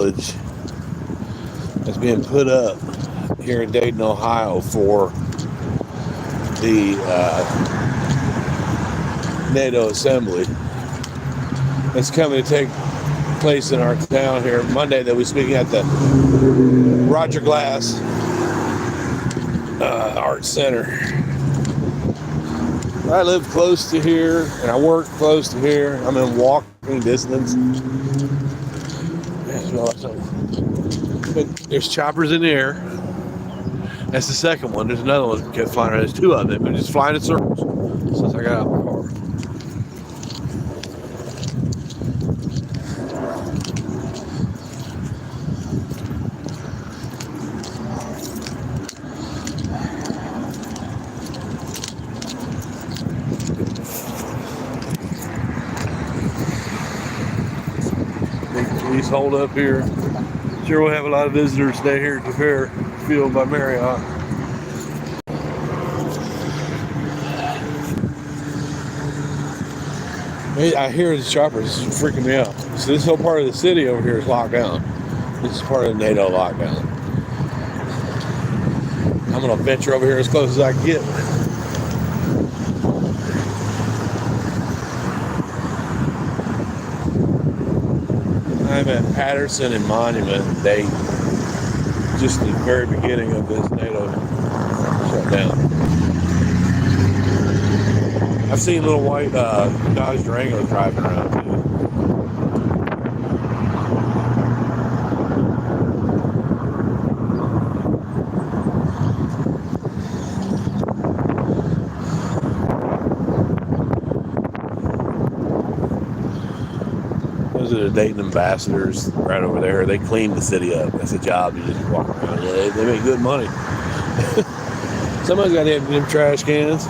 village that's being put up here in Dayton, Ohio for the NATO assembly. It's coming to take place in our town here Monday. They'll be speaking at the Roger Glass Art Center. I live close to here and I work close to here. I'm in walking distance. But there's choppers in the air. That's the second one. There's another one that kept flying around. There's two of them. They're just flying in circles since I got out of my car. Big police hold up here. Sure, we'll have a lot of visitors today here at the Fairfield by Marriott. I hear the choppers freaking me out. So this whole part of the city over here is locked down. This is part of the NATO lockdown. I'm gonna venture over here as close as I can get. I'm at Patterson and Monument, Dayton. Just the very beginning of this NATO shutdown. I've seen little white Dodge Durangos driving around too. Those are the Dayton ambassadors right over there. They clean the city up. That's a job. You just walk around. Yeah, they make good money. Somebody's got to have them trash cans.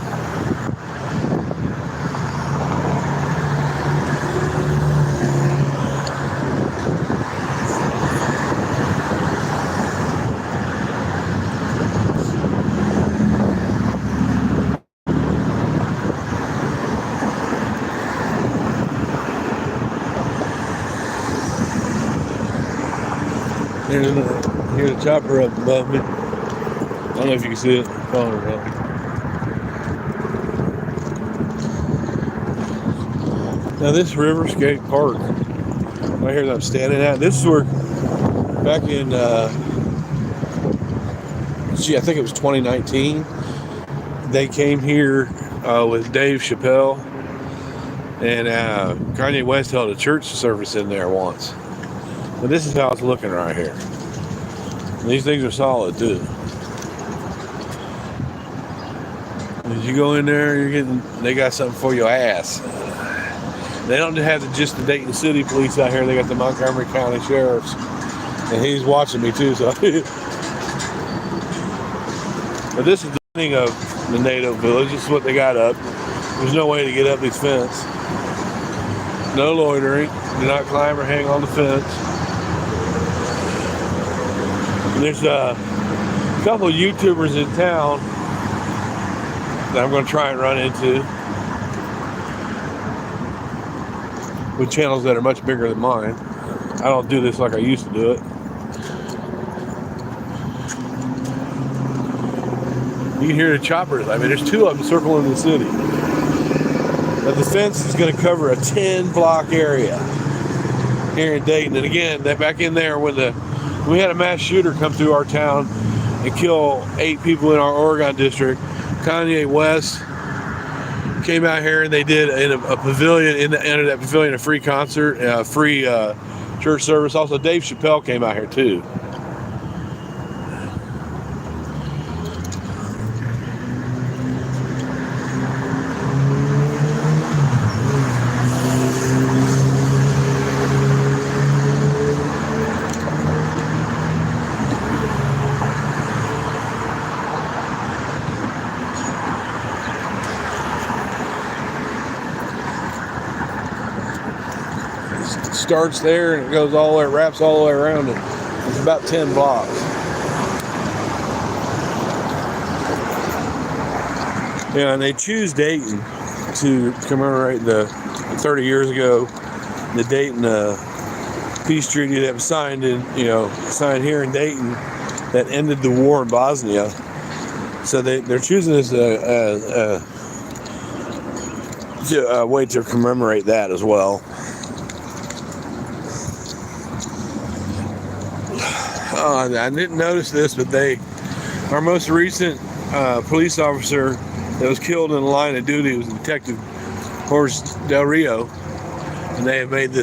Here's a chopper up above me. I don't know if you can see it. Now this Riverscape Park, right here that I'm standing at, this is where back in, I think it was 2019, they came here with Dave Chappelle, and Kanye West held a church service in there once. But this is how it's looking right here. These things are solid too. As you go in there, they got something for your ass. They don't have just the Dayton City Police out here. They got the Montgomery County Sheriffs, and he's watching me too. So, but this is the beginning of the NATO village. This is what they got up. There's no way to get up this fence. No loitering. Do not climb or hang on the fence. There's a couple of YouTubers in town that I'm going to try and run into with channels that are much bigger than mine. I don't do this like I used to do it. You can hear the choppers. I mean, there's two of them circling the city. But the fence is going to cover a 10-block area here in Dayton. And again, that back in there when we had a mass shooter come through our town and kill 8 people in our Oregon district. Kanye West came out here and they did in a pavilion, in the end of that pavilion, a free concert, free church service. Also, Dave Chappelle came out here too. Starts there and it goes all the way, wraps all the way around it. It's about 10 blocks. Yeah, and they choose Dayton to commemorate the 30 years ago, the Dayton peace treaty that was signed signed here in Dayton that ended the war in Bosnia. So they're choosing this a way to commemorate that as well. I didn't notice this, but our most recent police officer that was killed in the line of duty was Detective Jorge Del Rio, and they have named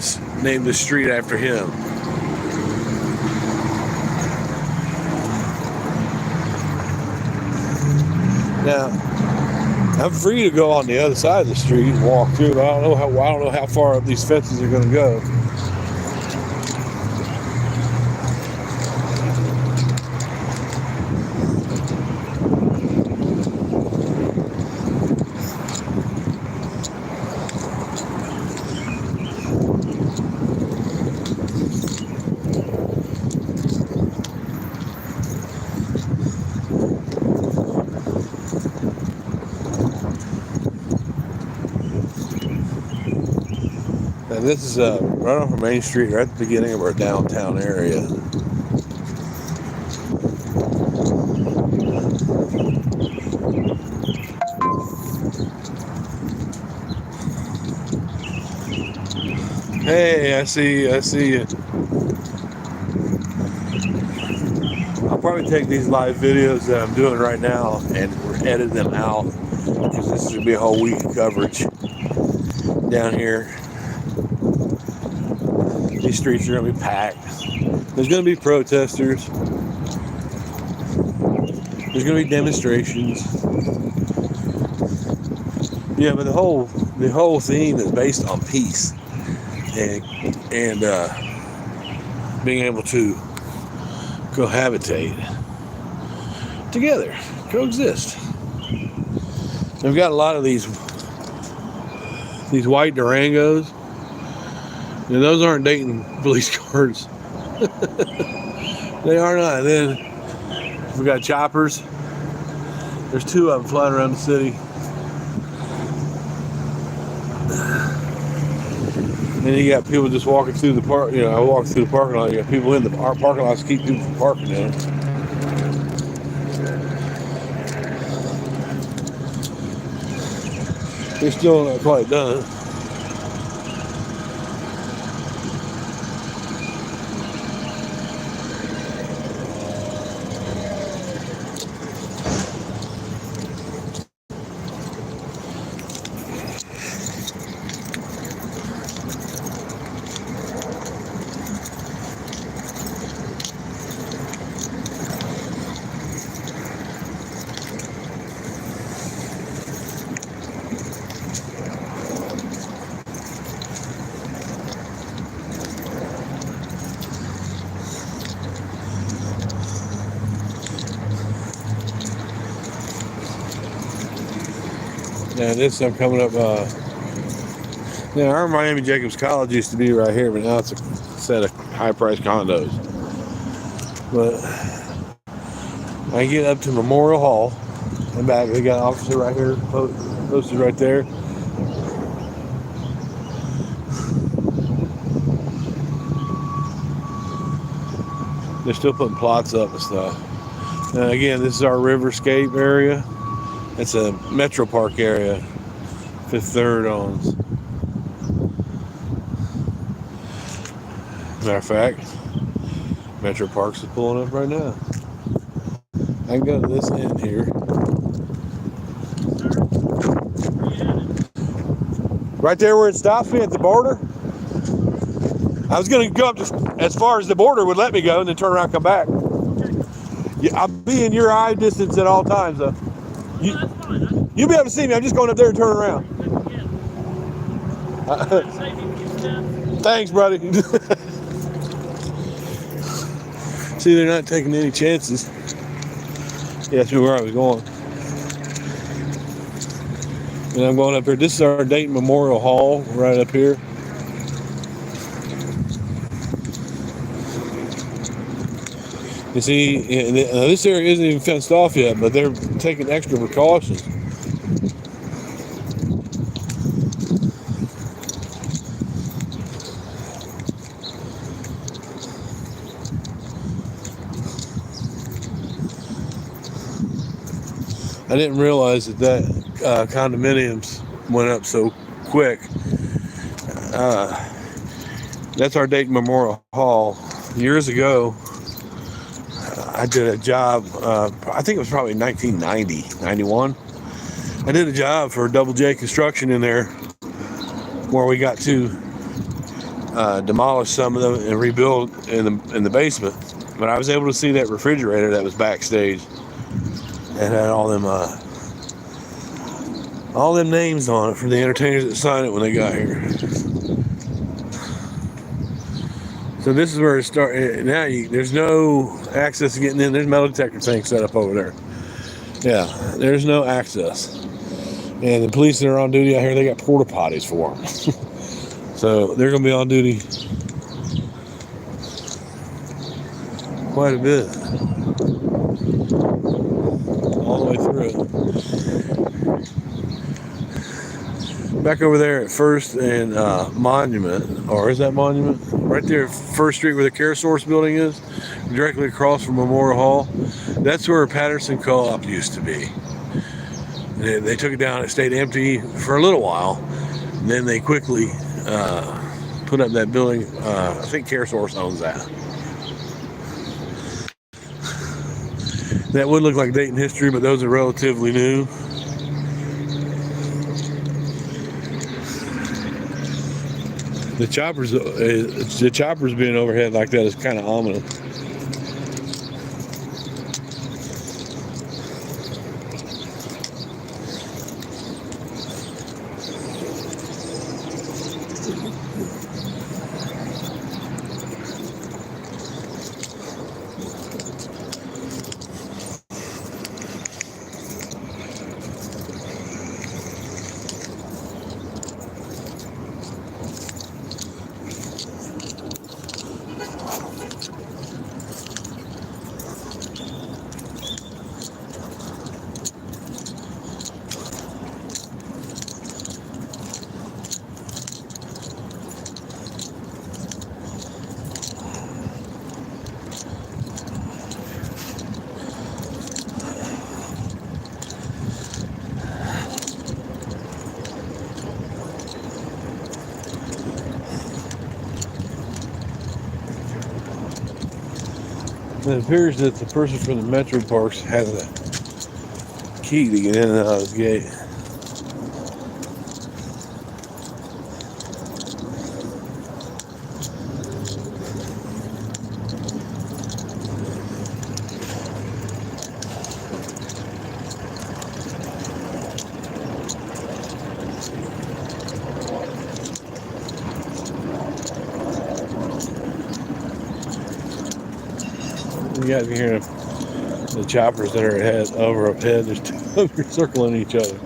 this street after him. Now, I'm free to go on the other side of the street and walk through, but I don't know how far up these fences are going to go. And this is right off of Main Street, right at the beginning of our downtown area. Hey, I see you. I'll probably take these live videos that I'm doing right now and edit them out, because this is going to be a whole week of coverage down here. These streets are going to be packed. There's going to be protesters. There's going to be demonstrations. Yeah, but the whole theme is based on peace and being able to cohabitate together, coexist. We've got a lot of these white Durangos. And those aren't Dayton police cars. They are not. And then we got choppers. There's 2 of them flying around the city. And you got people just walking through the park. I walk through the parking lot. You got people in our parking lots to keep people from parking in it. They're still not quite done. Now this I'm coming up. Our Miami Jacobs College used to be right here, but now it's a set of high-priced condos. But I get up to Memorial Hall and back. They got an officer right here, posted right there. They're still putting plots up and stuff. And again, this is our Riverscape area. It's a Metro Park area. Fifth Third owns. Matter of fact, Metro Parks is pulling up right now. I can go to this end here. Right there where it stops me at the border. I was going to go up as far as the border would let me go and then turn around and come back. Yeah, I'll be in your eye distance at all times, though. You'll be able to see me. I'm just going up there and turn around. Thanks, buddy. See, they're not taking any chances. Yeah, that's where I was going. And I'm going up here. This is our Dayton Memorial Hall right up here. You see, this area isn't even fenced off yet, but they're taking extra precautions. I didn't realize that condominiums went up so quick. That's our Dayton Memorial Hall. Years ago, I did a job, I think it was probably 1990, 91. I did a job for Double J Construction in there where we got to demolish some of them and rebuild in the basement. But I was able to see that refrigerator that was backstage and had all them names on it for the entertainers that signed it when they got here. So this is where it started. Now there's no access to getting in. There's metal detector things set up over there. Yeah, there's no access. And the police that are on duty out here, they got porta potties for them. So they're going to be on duty quite a bit. All the way through it. Back over there at First and Monument, or is that Monument? Right there, First Street where the Care Source building is, directly across from Memorial Hall. That's where Patterson Co-op used to be. They took it down. It stayed empty for a little while. And then they quickly put up that building. I think Care Source owns that. That would look like Dayton history, but those are relatively new. The choppers being overhead like that is kind of ominous. It appears that the person from the Metro Parks has a key to get in and out of the gate. You guys can hear the choppers that are over up ahead. There's two of them circling each other.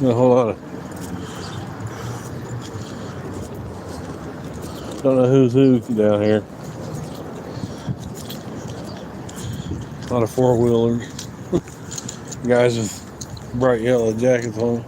A whole lot of, don't know who's who down here. A lot of four-wheelers. Guys with bright yellow jackets on.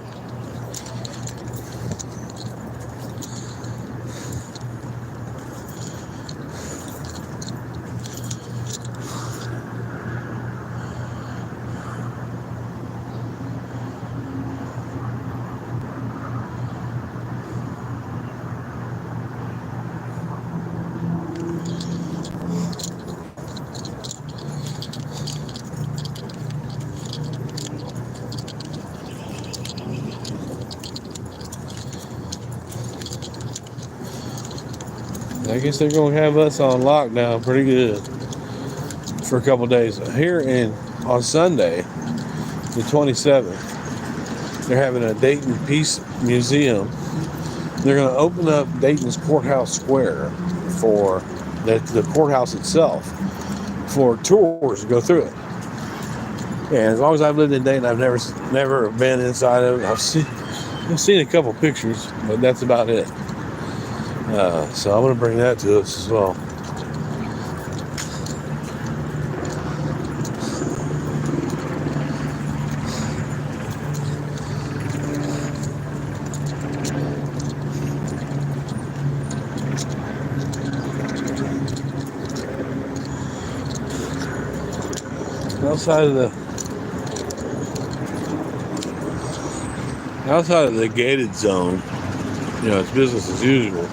I guess they're going to have us on lockdown pretty good for a couple days. Here on Sunday, the 27th, they're having a Dayton Peace Museum. They're going to open up Dayton's Courthouse Square. for the courthouse itself for tours to go through it. And as long as I've lived in Dayton, I've never been inside of it. I've seen a couple pictures, but that's about it. So I'm going to bring that to us as well. Outside of the gated zone, it's business as usual.